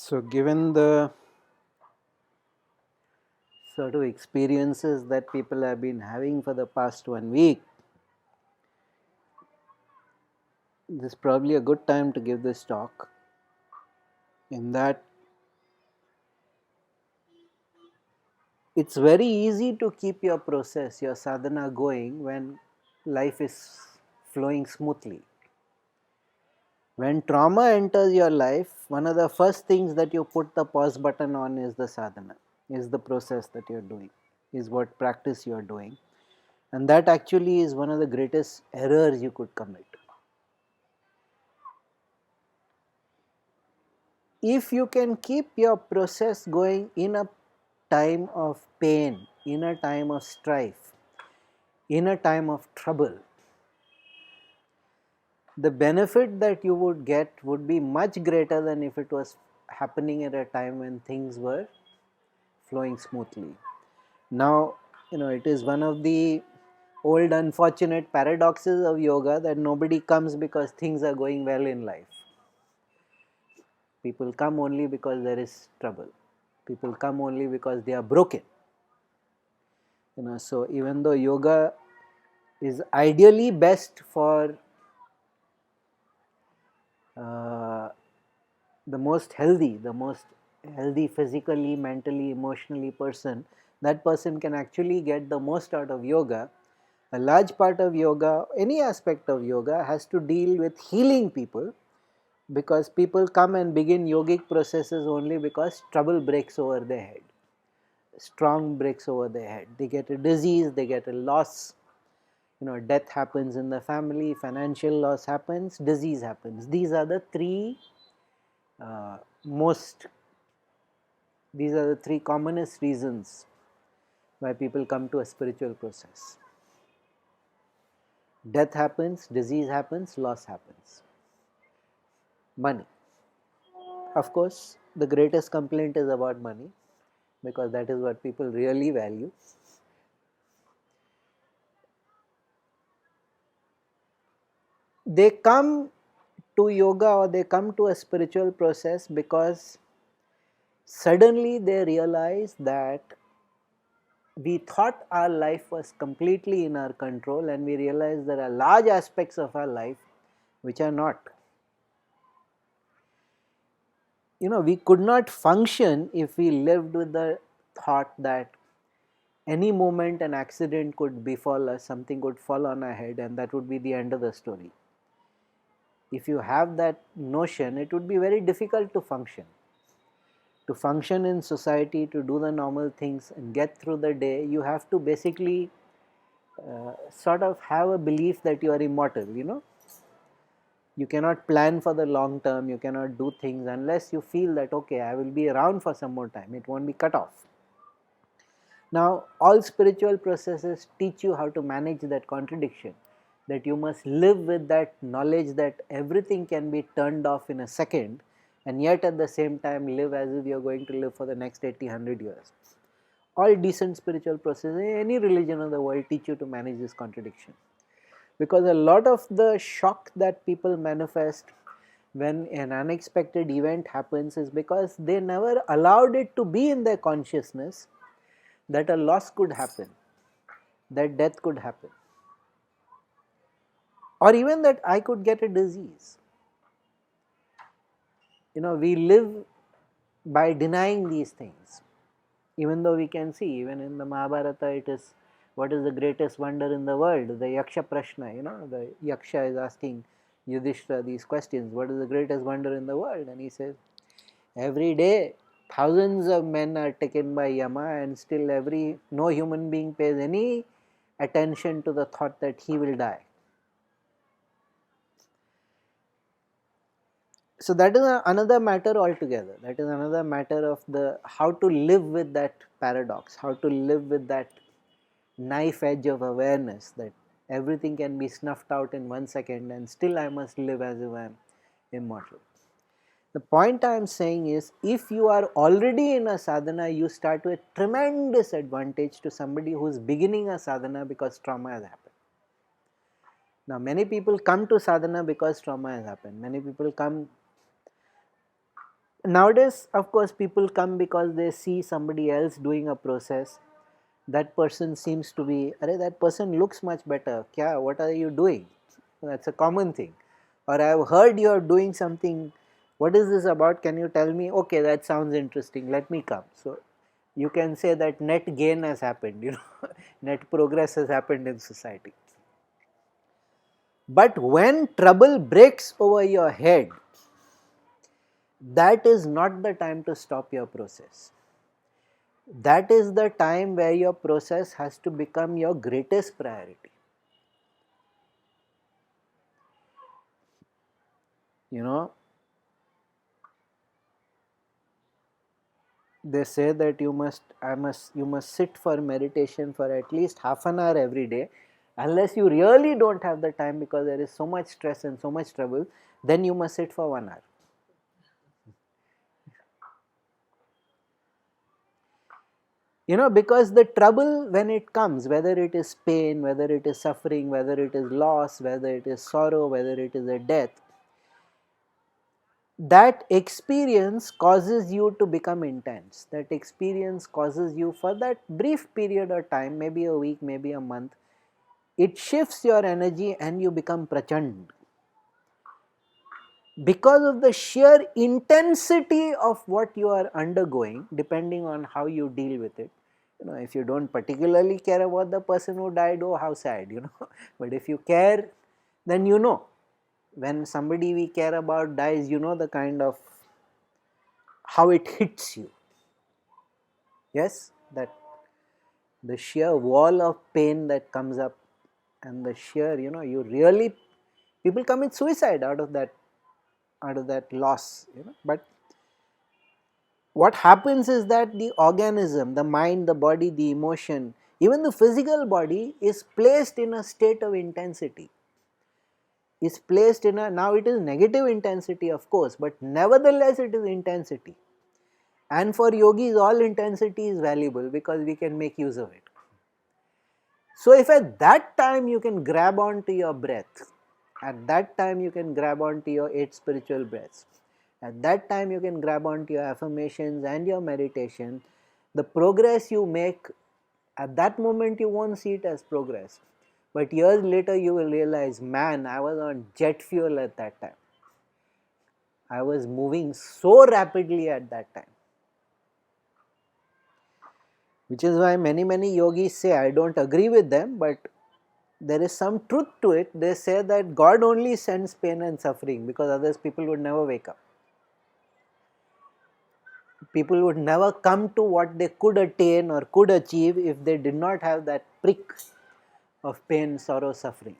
So, given the sort of experiences that people have been having for the past 1 week, this is probably a good time to give this talk. In that, it's very easy to keep your process, your sadhana going when life is flowing smoothly. When trauma enters your life, one of the first things that you put the pause button on is the sadhana, is the process that you're doing, is what practice you're doing. And that actually is one of the greatest errors you could commit. If you can keep your process going in a time of pain, in a time of strife, in a time of trouble, the benefit that you would get would be much greater than if it was happening at a time when things were flowing smoothly. Now, it is one of the old unfortunate paradoxes of yoga that nobody comes because things are going well in life. People come only because there is trouble. People come only because they are broken. So even though yoga is ideally best for uh, the most healthy physically, mentally, emotionally person, that person can actually get the most out of yoga. A large part of yoga, any aspect of yoga, has to deal with healing people, because people come and begin yogic processes only because trouble breaks over their head, storm breaks over their head. They get a disease, they get a loss, death happens in the family, financial loss happens, disease happens. These are the three uh, most these are the three commonest reasons why people come to a spiritual process. Death happens, disease happens, loss happens. Money. Of course, the greatest complaint is about money, because that is what people really value. They come to yoga or they come to a spiritual process because suddenly they realize that we thought our life was completely in our control, and we realize there are large aspects of our life which are not. We could not function if we lived with the thought that any moment an accident could befall us, something could fall on our head, and that would be the end of the story. If you have that notion, it would be very difficult to function. To function in society, to do the normal things and get through the day, you have to basically sort of have a belief that you are immortal. You cannot plan for the long term, you cannot do things unless you feel that, okay, I will be around for some more time, it won't be cut off. Now, all spiritual processes teach you how to manage that contradiction, that you must live with that knowledge that everything can be turned off in a second, and yet at the same time live as if you are going to live for the next 80, 100 years. All decent spiritual processes, any religion of the world, teach you to manage this contradiction. Because a lot of the shock that people manifest when an unexpected event happens is because they never allowed it to be in their consciousness that a loss could happen, that death could happen, or even that I could get a disease. We live by denying these things, even though we can see, even in the Mahabharata, it is, what is the greatest wonder in the world? The Yaksha Prashna, the Yaksha is asking Yudhishthira these questions, what is the greatest wonder in the world? And he says, every day thousands of men are taken by Yama, and still no human being pays any attention to the thought that he will die. So that is another matter altogether. That is another matter of the how to live with that paradox, how to live with that knife edge of awareness that everything can be snuffed out in 1 second and still I must live as if I am immortal. The point I am saying is, if you are already in a sadhana, you start with tremendous advantage to somebody who is beginning a sadhana because trauma has happened. Now, many people come to sadhana because trauma has happened. Many people come Nowadays, of course, people come because they see somebody else doing a process. That person seems to be, Arey, that person looks much better. Kya, what are you doing? That's a common thing. Or I have heard you are doing something. What is this about? Can you tell me? Okay, that sounds interesting. Let me come. So you can say that net gain has happened, net progress has happened in society. But when trouble breaks over your head, that is not the time to stop your process. That is the time where your process has to become your greatest priority. You know, they say that you must sit for meditation for at least half an hour every day. Unless you really don't have the time because there is so much stress and so much trouble, then you must sit for 1 hour. Because the trouble, when it comes, whether it is pain, whether it is suffering, whether it is loss, whether it is sorrow, whether it is a death, that experience causes you to become intense. That experience causes you, for that brief period of time, maybe a week, maybe a month, it shifts your energy and you become prachand. Because of the sheer intensity of what you are undergoing, depending on how you deal with it. If you don't particularly care about the person who died, oh, how sad, But if you care, then when somebody we care about dies, the kind of how it hits you. Yes, that the sheer wall of pain that comes up, and the sheer, you really, people commit suicide out of that loss, But what happens is that the organism, the mind, the body, the emotion, even the physical body is placed in a state of intensity. Is placed in a, now it is negative intensity, of course, but nevertheless it is intensity. And for yogis, all intensity is valuable because we can make use of it. So if at that time you can grab onto your breath, at that time you can grab onto your 8 spiritual breaths, at that time you can grab onto your affirmations and your meditation, the progress you make, at that moment you won't see it as progress. But years later you will realize, man, I was on jet fuel at that time. I was moving so rapidly at that time. Which is why many yogis say, I don't agree with them, but there is some truth to it. They say that God only sends pain and suffering because others people would never wake up. People would never come to what they could attain or could achieve if they did not have that prick of pain, sorrow, suffering.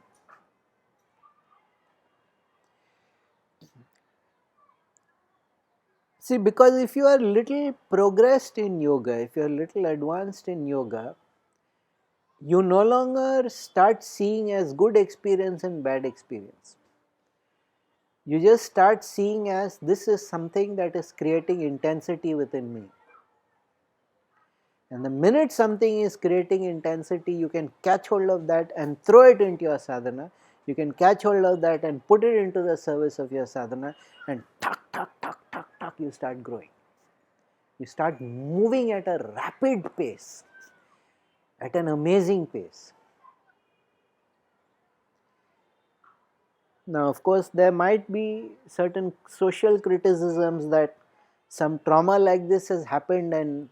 See, because if you are little progressed in yoga, if you are little advanced in yoga, you no longer start seeing as good experience and bad experience. You just start seeing as this is something that is creating intensity within me. And the minute something is creating intensity, you can catch hold of that and throw it into your sadhana. You can catch hold of that and put it into the service of your sadhana, and tuck, tuck, tuck, tuck, tuck, you start growing. You start moving at a rapid pace, at an amazing pace. Now, of course, there might be certain social criticisms that some trauma like this has happened and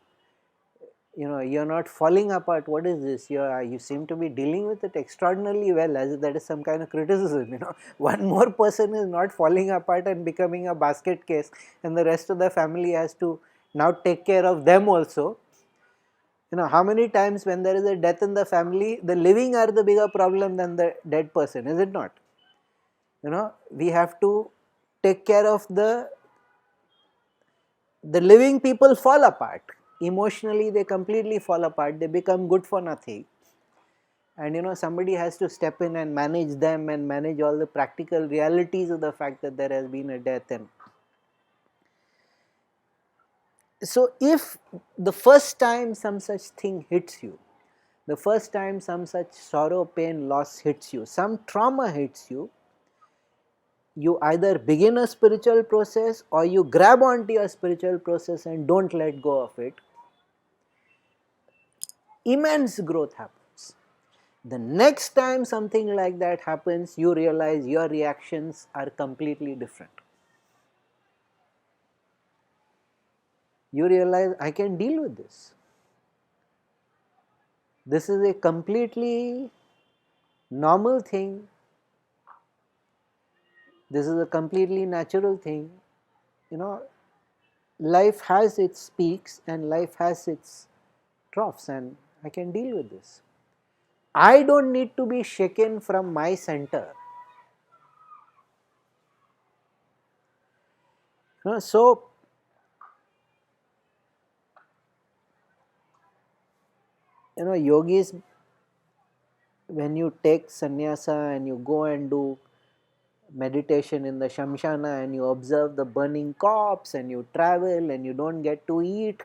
you're not falling apart. What is this? You seem to be dealing with it extraordinarily well, as if that is some kind of criticism. One more person is not falling apart and becoming a basket case, and the rest of the family has to now take care of them also. How many times when there is a death in the family, the living are the bigger problem than the dead person, is it not? We have to take care of the living. People fall apart emotionally, they completely fall apart, they become good for nothing, and somebody has to step in and manage them and manage all the practical realities of the fact that there has been a death. And so if the first time some such thing hits you, the first time some such sorrow, pain, loss hits you, some trauma hits you, you either begin a spiritual process or you grab onto your spiritual process and don't let go of it, immense growth happens. The next time something like that happens, you realize your reactions are completely different. You realize, I can deal with this. This is a completely normal thing. This is a completely natural thing. You know, life has its peaks and life has its troughs, and I can deal with this. I don't need to be shaken from my center. So yogis, when you take sannyasa and you go and do meditation in the shamshana and you observe the burning corpse and you travel and you don't get to eat,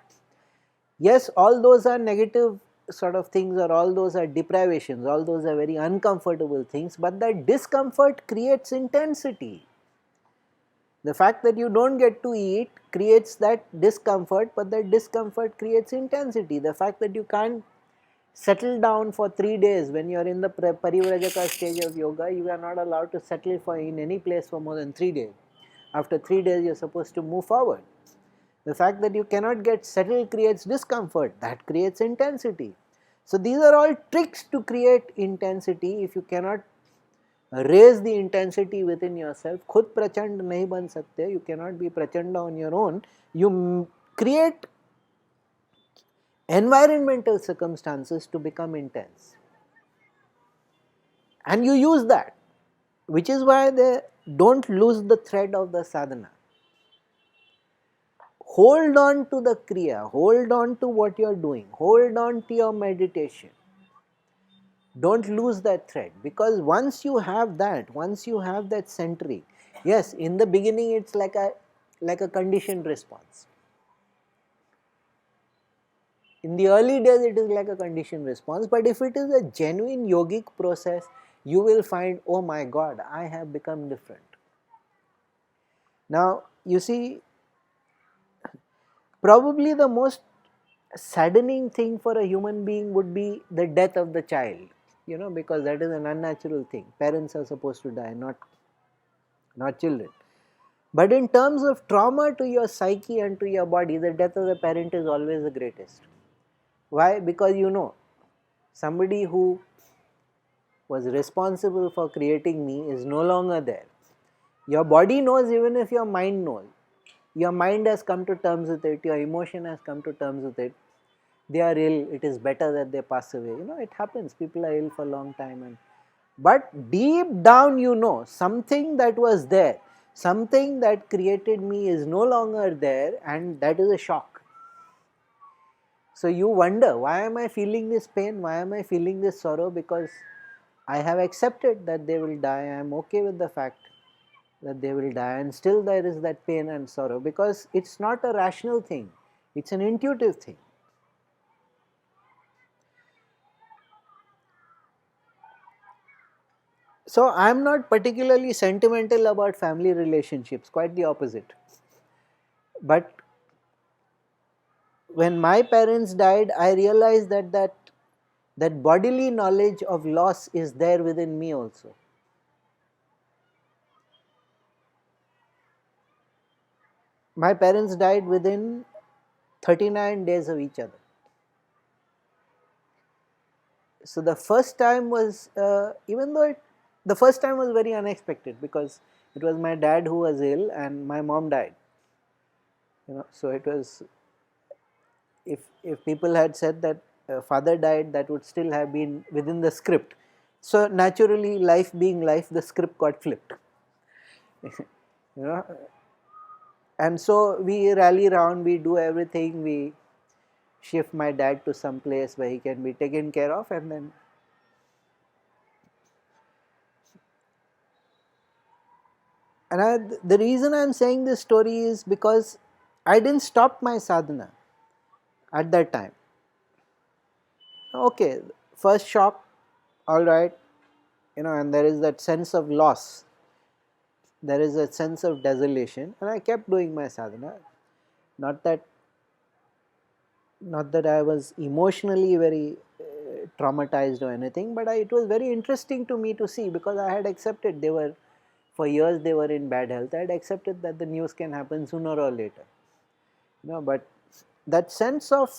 yes, all those are negative sort of things, or all those are deprivations, all those are very uncomfortable things, but that discomfort creates intensity. The fact that you don't get to eat creates that discomfort, but that discomfort creates intensity. The fact that you can't settle down for 3 days, when you are in the parivrajaka stage of yoga, you are not allowed to settle for in any place for more than 3 days. After 3 days you are supposed to move forward. The fact that you cannot get settled creates discomfort, that creates intensity. So these are all tricks to create intensity. If you cannot raise the intensity within yourself, khud prachand nahi ban sakte, you cannot be prachanda on your own. You create environmental circumstances to become intense, and you use that, which is why they don't lose the thread of the sadhana. Hold on to the kriya, hold on to what you are doing, hold on to your meditation. Don't lose that thread, because once you have that centering, yes, in the beginning it's like a conditioned response. In the early days it is like a conditioned response, but if it is a genuine yogic process, you will find, oh my God, I have become different. Now, you see, probably the most saddening thing for a human being would be the death of the child, because that is an unnatural thing. Parents are supposed to die, not children. But in terms of trauma to your psyche and to your body, the death of the parent is always the greatest. Why? Because somebody who was responsible for creating me is no longer there. Your body knows even if your mind knows. Your mind has come to terms with it, your emotion has come to terms with it. They are ill, it is better that they pass away. It happens, people are ill for a long time. But deep down something that was there, something that created me is no longer there, and that is a shock. So you wonder, why am I feeling this pain? Why am I feeling this sorrow? Because I have accepted that they will die. I am okay with the fact that they will die, and still there is that pain and sorrow, because it's not a rational thing, it's an intuitive thing. So I am not particularly sentimental about family relationships, quite the opposite. But when my parents died, I realized that bodily knowledge of loss is there within me also. My parents died within 39 days of each other. So the first time was, the first time was very unexpected, because it was my dad who was ill and my mom died. So it was, if people had said that father died, that would still have been within the script. So naturally, life being life, the script got flipped. you know and so we rally around, we do everything, we shift my dad to some place where he can be taken care of, and then the reason I'm saying this story is because I didn't stop my sadhana at that time. Okay, first shock, all right, and there is that sense of loss. there is a sense of desolation, and I kept doing my sadhana. Not that I was emotionally very traumatized or anything, but it was very interesting to me to see, because I had accepted they were, for years they were in bad health. I had accepted that the news can happen sooner or later. But that sense of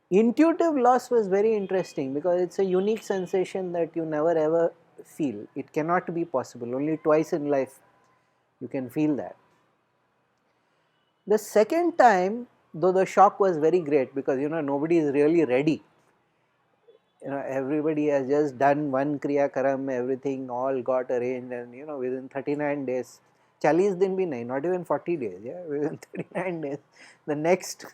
intuitive loss was very interesting, because it's a unique sensation that you never ever feel. It cannot be possible. Only twice in life you can feel that. The second time, though, the shock was very great, because nobody is really ready. Everybody has just done one kriya karam, everything all got arranged, and within 39 days, 40 दिन भी नहीं, not even 40 days, yeah, within 39 days, the next.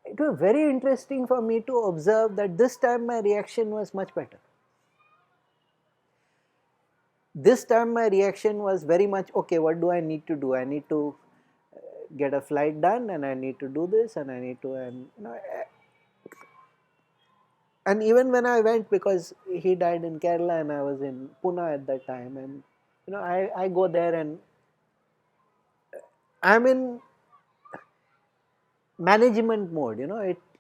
It was very interesting for me to observe that this time my reaction was much better. This time my reaction was very much, okay, what do I need to do? I need to get a flight done, and I need to do this, and I need to, and even when I went, because he died in Kerala and I was in Pune at that time, and I go there and I'm in management mode.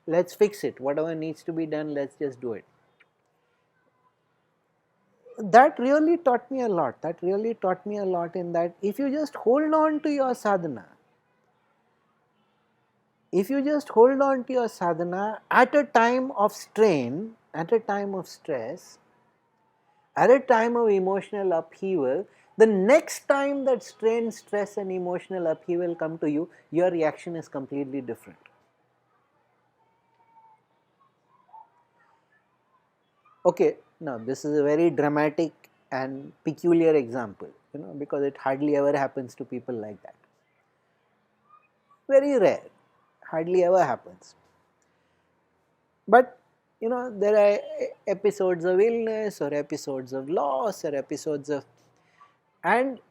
Let's fix it. Whatever needs to be done, let's just do it. That really taught me a lot. In that if you just hold on to your sadhana, at a time of strain, at a time of stress, at a time of emotional upheaval, the next time that strain, stress and emotional upheaval come to you, your reaction is completely different. Okay, now this is a very dramatic and peculiar example, because it hardly ever happens to people like that. Very rare, hardly ever happens. But there are episodes of illness, or episodes of loss, or episodes of, and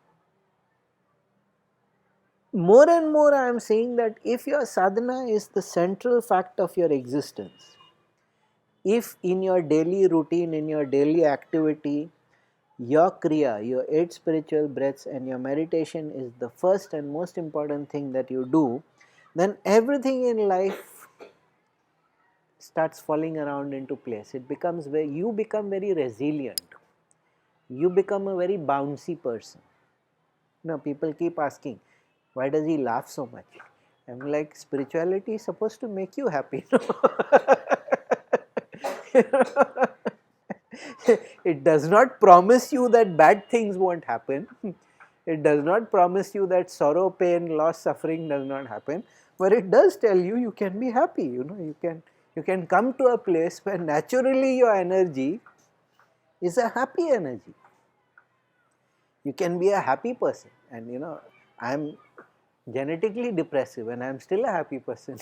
more and more I am seeing that if your sadhana is the central fact of your existence, if in your daily routine, in your daily activity, your kriya, your 8 spiritual breaths and your meditation is the first and most important thing that you do, then everything in life starts falling around into place. It becomes you become very resilient. You become a very bouncy person. People keep asking, why does he laugh so much? I'm like, spirituality is supposed to make you happy. It does not promise you that bad things won't happen. It does not promise you that sorrow, pain, loss, suffering does not happen. But it does tell you you can be happy. You can come to a place where naturally your energy is a happy energy. You can be a happy person, and I'm genetically depressive and I'm still a happy person.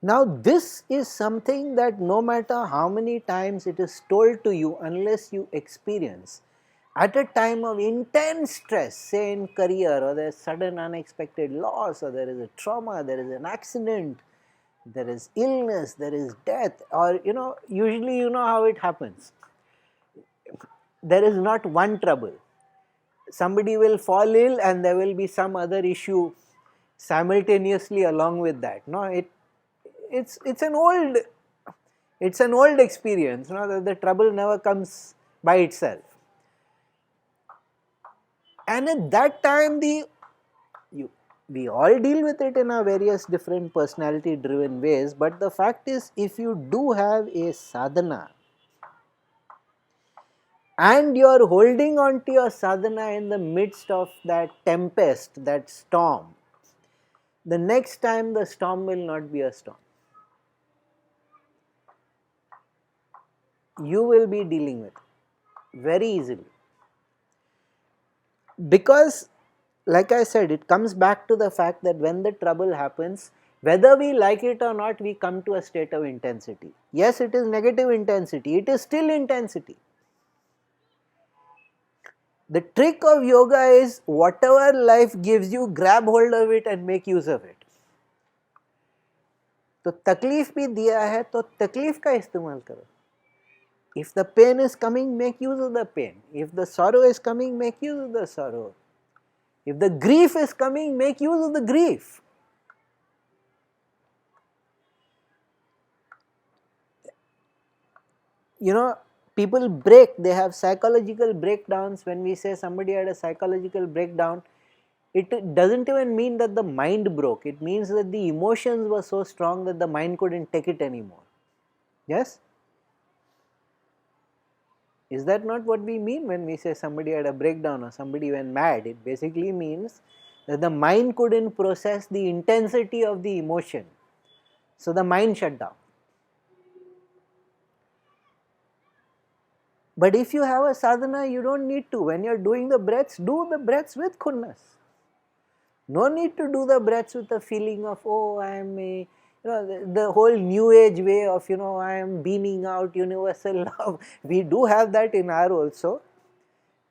Now this is something that no matter how many times it is told to you, unless you experience, at a time of intense stress, say in career, or there's sudden unexpected loss, or there is a trauma, there is an accident, there is illness, there is death, or usually how it happens. There is not one trouble. Somebody will fall ill and there will be some other issue simultaneously along with that. No, it's an old experience. That the trouble never comes by itself. And at that time, we all deal with it in our various different personality driven ways. But the fact is, if you do have a sadhana, and you are holding on to your sadhana in the midst of that tempest, that storm, the next time the storm will not be a storm. You will be dealing with it very easily. Because, like I said, it comes back to the fact that when the trouble happens, whether we like it or not, we come to a state of intensity. Yes, it is negative intensity, it is still intensity. The trick of yoga is whatever life gives you, grab hold of it and make use of it. तो तकलीफ भी दिया है तो तकलीफ का इस्तेमाल करो. If the pain is coming, make use of the pain. If the sorrow is coming, make use of the sorrow. If the grief is coming, make use of the grief. You know, people break, they have psychological breakdowns. When we say somebody had a psychological breakdown, it doesn't even mean that the mind broke. It means that the emotions were so strong that the mind couldn't take it anymore. Yes? Is that not what we mean when we say somebody had a breakdown or somebody went mad? It basically means that the mind couldn't process the intensity of the emotion. So the mind shut down. But if you have a sadhana, you don't need to. When you're doing the breaths, do the breaths with khunnas. No need to do the breaths with a feeling of, oh, I am a, the whole new age way of, I am beaming out universal love. We do have that in our also.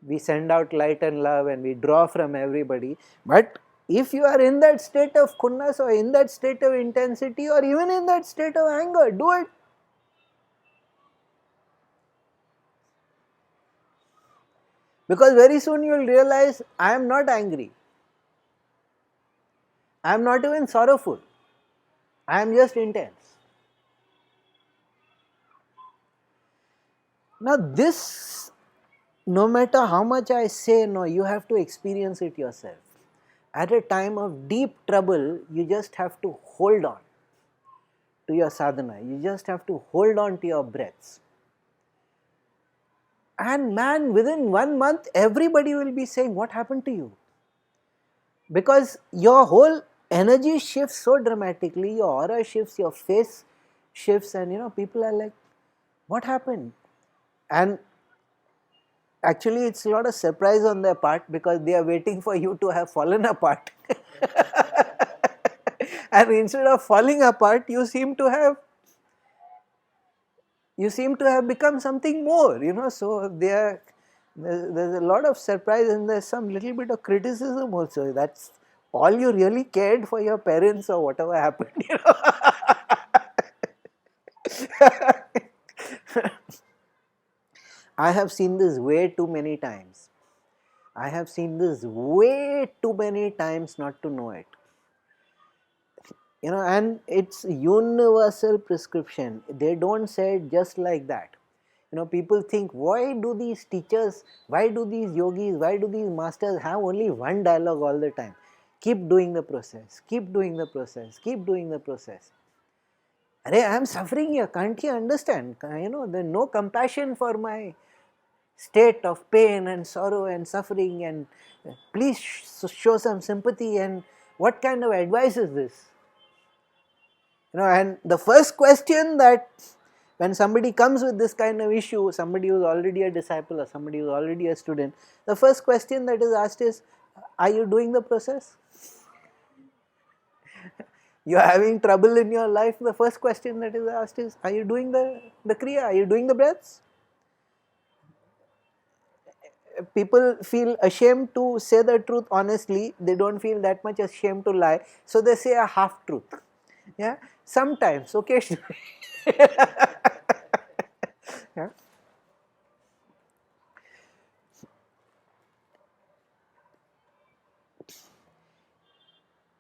We send out light and love and we draw from everybody. But if you are in that state of khunnas or in that state of intensity or even in that state of anger, do it. Because very soon you will realize, I am not angry. I am not even sorrowful. I am just intense. Now this, no matter how much I say, no, you have to experience it yourself. At a time of deep trouble, you just have to hold on to your sadhana. You just have to hold on to your breaths. And man, within 1 month, everybody will be saying, what happened to you? Because your whole energy shifts so dramatically, your aura shifts, your face shifts, and people are like, what happened? And actually, it's a lot of surprise on their part because they are waiting for you to have fallen apart. And instead of falling apart, you seem to have become something more. So there's a lot of surprise and there's some little bit of criticism also. That's all you really cared for your parents or whatever happened. I have seen this way too many times. I have seen this way too many times not to know it. And it's universal prescription. They don't say it just like that. People think, why do these teachers, why do these yogis, why do these masters have only one dialogue all the time? Keep doing the process, keep doing the process, keep doing the process. Arey, I am suffering here, can't you understand? There's no compassion for my state of pain and sorrow and suffering, and please show some sympathy. And what kind of advice is this? And the first question that when somebody comes with this kind of issue, somebody who's already a disciple or somebody who's already a student, the first question that is asked is, are you doing the process? You're having trouble in your life, the first question that is asked is, are you doing the kriya? Are you doing the breaths? People feel ashamed to say the truth honestly. They don't feel that much ashamed to lie. So they say a half truth. Yeah, sometimes, occasionally. Yeah.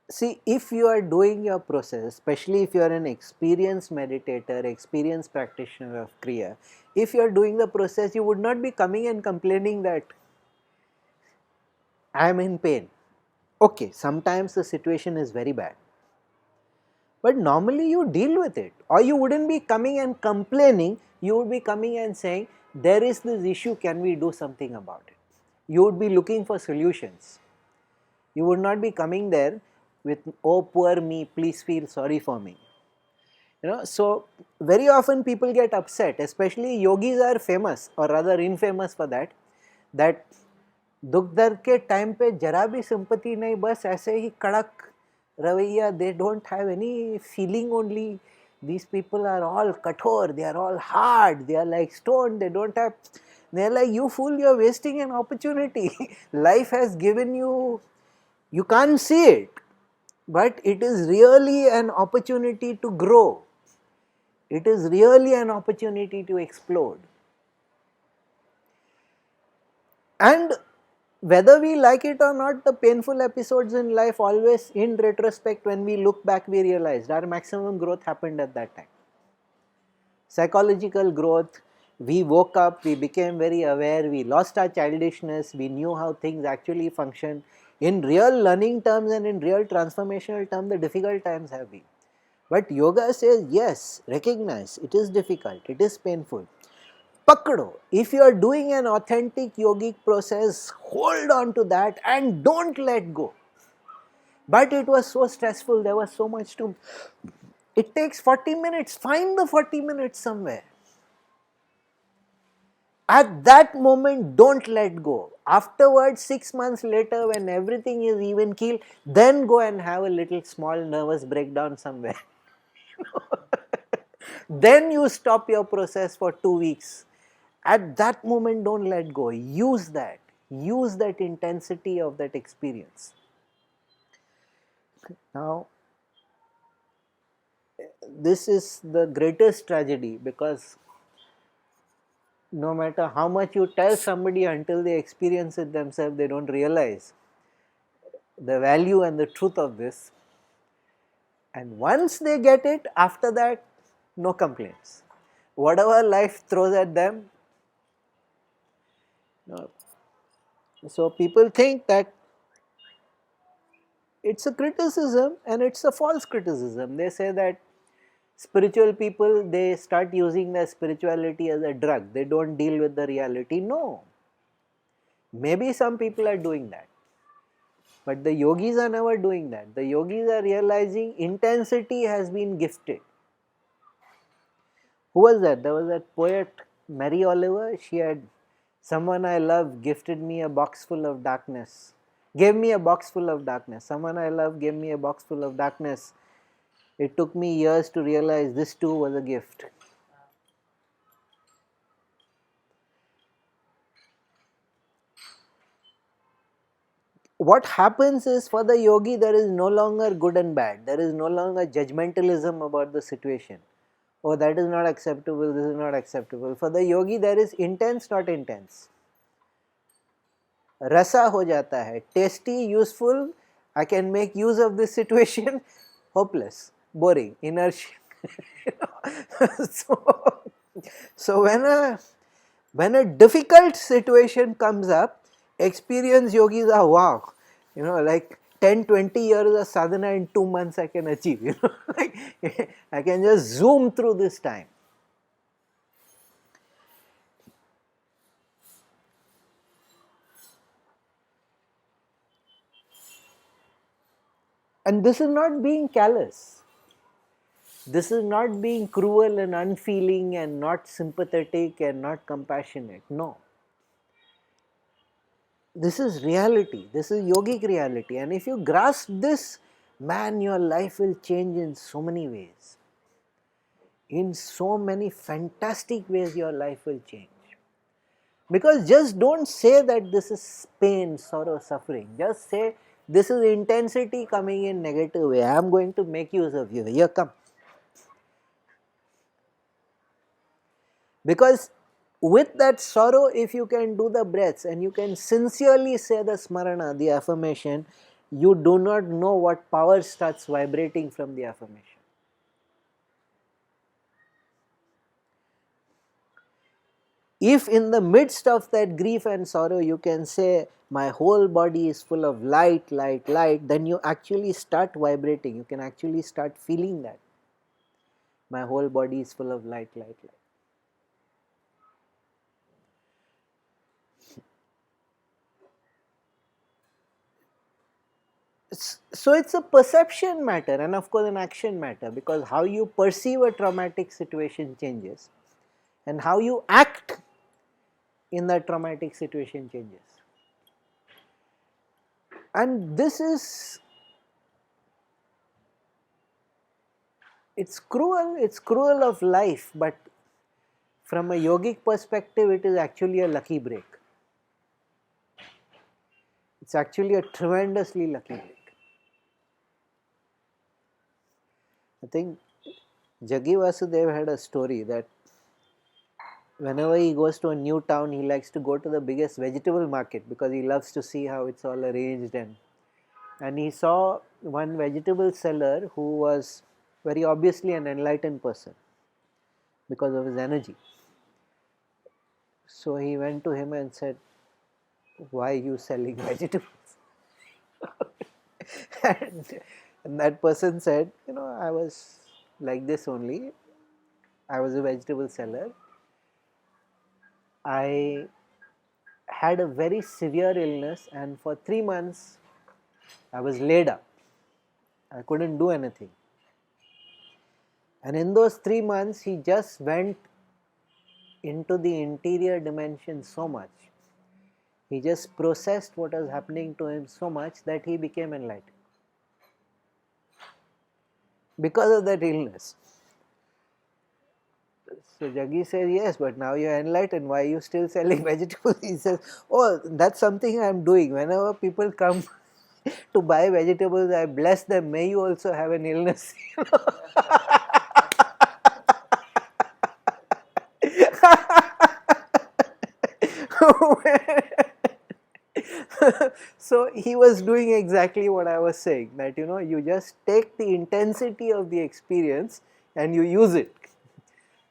See, if you are doing your process, especially if you are an experienced meditator, experienced practitioner of Kriya, if you are doing the process, you would not be coming and complaining that I am in pain. Okay, sometimes the situation is very bad. But normally you deal with it, or you wouldn't be coming and complaining, you would be coming and saying, there is this issue, can we do something about it? You would be looking for solutions. You would not be coming there with, oh poor me, please feel sorry for me. So very often people get upset, especially yogis are famous or rather infamous for that दुख दर्द के time पे जरा भी sympathy नहीं, बस ऐसे ही कड़क रवैया. They don't have any feeling only. These people are all kathor, they are all hard, they are like stone, they don't have, they are like, you fool, you are wasting an opportunity. Life has given you, you can't see it, but it is really an opportunity to grow. It is really an opportunity to explode. And whether we like it or not, the painful episodes in life, always in retrospect, when we look back, we realized our maximum growth happened at that time. Psychological growth, we woke up, we became very aware, we lost our childishness, we knew how things actually function. In real learning terms and in real transformational terms, the difficult times have been. But yoga says, yes, recognize it is difficult, it is painful. Pakdo. If you are doing an authentic yogic process, hold on to that and don't let go. But it was so stressful, there was so much to. It takes 40 minutes, find the 40 minutes somewhere. At that moment, don't let go. Afterwards, 6 months later, when everything is even keel, then go and have a little small nervous breakdown somewhere. Then you stop your process for 2 weeks. At that moment, don't let go. Use that. Use that intensity of that experience. Now, this is the greatest tragedy, because no matter how much you tell somebody, until they experience it themselves, they don't realize the value and the truth of this. And once they get it, after that, no complaints. Whatever life throws at them. So people think that it's a criticism, and it's a false criticism. They say that spiritual people, they start using their spirituality as a drug. They don't deal with the reality. No. Maybe some people are doing that. But the yogis are never doing that. The yogis are realizing intensity has been gifted. Who was that? There was that poet, Mary Oliver. She had, someone I love gifted me a box full of darkness. Gave me a box full of darkness. Someone I love gave me a box full of darkness. It took me years to realize this too was a gift. What happens is, for the yogi, there is no longer good and bad. There is no longer judgmentalism about the situation. Oh, that is not acceptable, this is not acceptable. For the yogi, there is intense, not intense. Rasa ho jata hai. Tasty, useful, I can make use of this situation. Hopeless, boring, inertia. so, so when a difficult situation comes up, experienced yogis are wow, like 10-20 years of sadhana in 2 months I can achieve, like I can just zoom through this time. And this is not being callous. This is not being cruel and unfeeling and not sympathetic and not compassionate. No. This is reality. This is yogic reality. And if you grasp this, man, your life will change in so many ways. In so many fantastic ways, your life will change. Because just don't say that this is pain, sorrow, suffering. Just say this is intensity coming in negative way. I am going to make use of you. Here, come. Because with that sorrow, if you can do the breaths and you can sincerely say the smarana, the affirmation, you do not know what power starts vibrating from the affirmation. If in the midst of that grief and sorrow you can say, my whole body is full of light, light, light, then you actually start vibrating. You can actually start feeling that. My whole body is full of light, light, light. So it's a perception matter and of course an action matter, because how you perceive a traumatic situation changes and how you act in that traumatic situation changes. And this is, it's cruel of life, but from a yogic perspective it is actually a lucky break. It's actually a tremendously lucky break. I think Jaggi Vasudev had a story that whenever he goes to a new town, he likes to go to the biggest vegetable market because he loves to see how it's all arranged. And he saw one vegetable seller who was very obviously an enlightened person because of his energy. So he went to him and said, "Why are you selling vegetables?" and that person said, "I was like this only. I was a vegetable seller. I had a very severe illness, and for 3 months I was laid up. I couldn't do anything. And in those 3 months, he just went into the interior dimension so much. He just processed what was happening to him so much that he became enlightened because of that illness." So Jaggi says, "Yes, but now you're enlightened. Why are you still selling vegetables?" He says, "Oh, that's something I'm doing. Whenever people come to buy vegetables, I bless them. May you also have an illness." So he was doing exactly what I was saying, that you just take the intensity of the experience and you use it.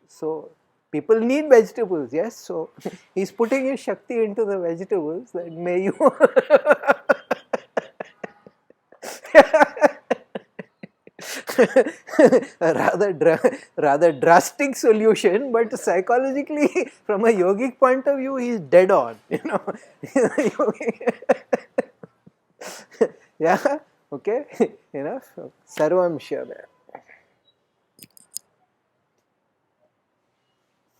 So people need vegetables, yes. So he's putting his Shakti into the vegetables, that may you a rather drastic solution, but psychologically, from a yogic point of view, he's dead on. Yeah, okay, Sarvam Shyam.